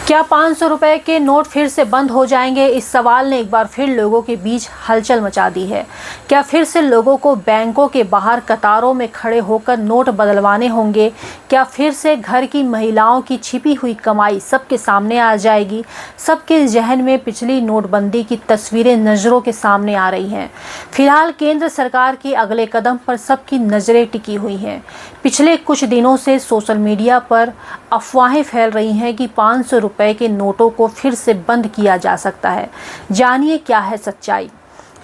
क्या 500 रुपए के नोट फिर से बंद हो जाएंगे? इस सवाल ने एक बार फिर लोगों के बीच हलचल मचा दी है। क्या फिर से लोगों को बैंकों के बाहर कतारों में खड़े होकर नोट बदलवाने होंगे? क्या फिर से घर की महिलाओं की छिपी हुई कमाई सबके सामने आ जाएगी? सबके जहन में पिछली नोटबंदी की तस्वीरें नज़रों के सामने आ रही हैं। फिलहाल केंद्र सरकार के अगले कदम पर सबकी नज़रें टिकी हुई हैं। पिछले कुछ दिनों से सोशल मीडिया पर अफवाहें फैल रही हैं कि 500 रुपए के नोटों को फिर से बंद किया जा सकता है। जानिए क्या है सच्चाई।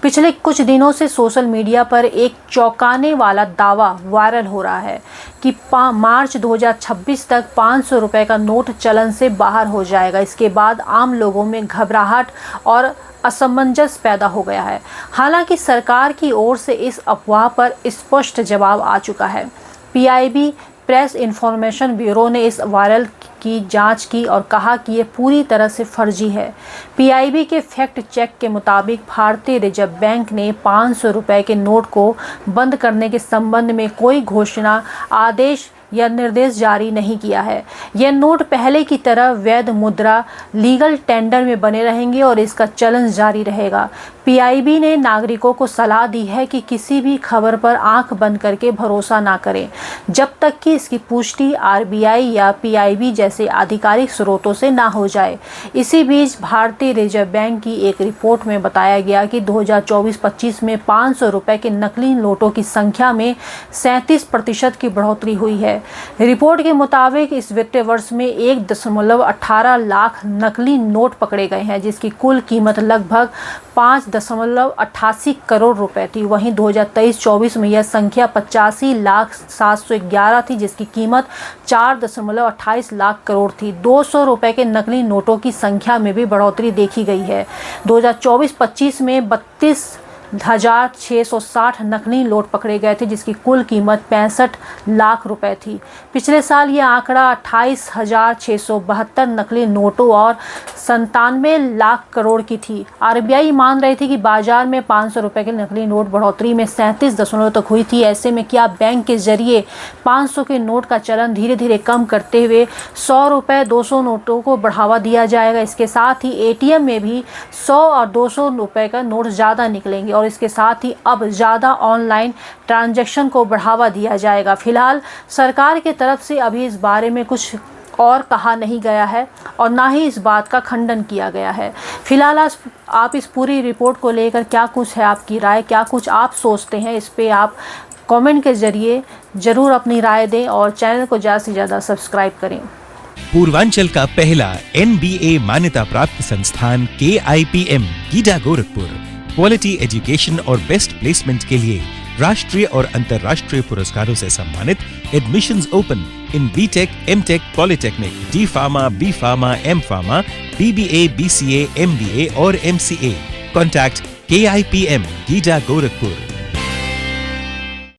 पिछले कुछ दिनों से सोशल मीडिया पर एक चौंकाने वाला दावा वायरल हो रहा है कि मार्च 2026 तक 500 रुपए का नोट चलन से बाहर हो जाएगा। इसके बाद आम लोगों में घबराहट और असमंजस पैदा हो गया है। हालांकि सरकार की ओर से इस अफवाह पर स्पष्ट जवाब आ चुका है। पीआईबी प्रेस इन्फॉर्मेशन ब्यूरो ने इस वायरल की जांच की और कहा कि ये पूरी तरह से फर्जी है। पीआईबी के फैक्ट चेक के मुताबिक भारतीय रिजर्व बैंक ने 500 रुपए के नोट को बंद करने के संबंध में कोई घोषणा, आदेश या निर्देश जारी नहीं किया है। यह नोट पहले की तरह वैध मुद्रा लीगल टेंडर में बने रहेंगे और इसका चलन जारी रहेगा। पीआईबी ने नागरिकों को सलाह दी है कि किसी भी खबर पर आंख बंद करके भरोसा ना करें जब तक कि इसकी पुष्टि आरबीआई या पीआईबी जैसे आधिकारिक स्रोतों से ना हो जाए। इसी बीच भारतीय रिजर्व बैंक की एक रिपोर्ट में बताया गया कि 2024-25 में 500 रुपए के नकली नोटों की संख्या में 37% की बढ़ोतरी हुई है। रिपोर्ट के मुताबिक इस वित्तीय वर्ष में 1.18 लाख नकली नोट पकड़े गए हैं, जिसकी कुल कीमत लगभग 5.88 करोड़ रुपए थी। वहीं 2023-24 में यह संख्या 85,711 थी, जिसकी कीमत 4.28 लाख करोड़ थी। 200 रुपए के नकली नोटों की संख्या में भी बढ़ोतरी देखी गई है। 2024-25 में 32,660 नकली नोट पकड़े गए थे, जिसकी कुल कीमत 65 लाख रुपए थी। पिछले साल यह आंकड़ा 28,672 नकली नोटों और 97 लाख करोड़ की थी। आरबीआई मान रही थी कि बाजार में 500 रुपए के नकली नोट बढ़ोतरी में 37 तक हुई थी। ऐसे में क्या बैंक के जरिए 500 के नोट का चलन धीरे धीरे कम करते हुए 100 रुपए 200 नोटों को बढ़ावा दिया जाएगा? इसके साथ ही एटीएम में भी 100 और 200 रुपए का नोट ज़्यादा निकलेंगे और इसके साथ ही अब ज़्यादा ऑनलाइन ट्रांजैक्शन को बढ़ावा दिया जाएगा। फिलहाल सरकार की तरफ से अभी इस बारे में कुछ और कहा नहीं गया है और ना ही इस बात का खंडन किया गया है। फिलहाल आप इस पूरी रिपोर्ट को लेकर क्या कुछ है आपकी राय, क्या कुछ आप सोचते हैं, इस पे आप कमेंट के जरिए ज़रूर अपनी राय दें और चैनल को ज़्यादा से ज़्यादा सब्सक्राइब करें। पूर्वांचल का पहला NBA मान्यता प्राप्त संस्थान KIPM Gida Gorakhpur quality education और बेस्ट प्लेसमेंट के लिए राष्ट्रीय और अंतर्राष्ट्रीय पुरस्कारों से सम्मानित। Admissions open in B Tech, M Tech, polytechnic, D pharma, B pharma, M pharma, BBA, BCA, MBA और MCA। Contact KIPM Gida Gorakhpur.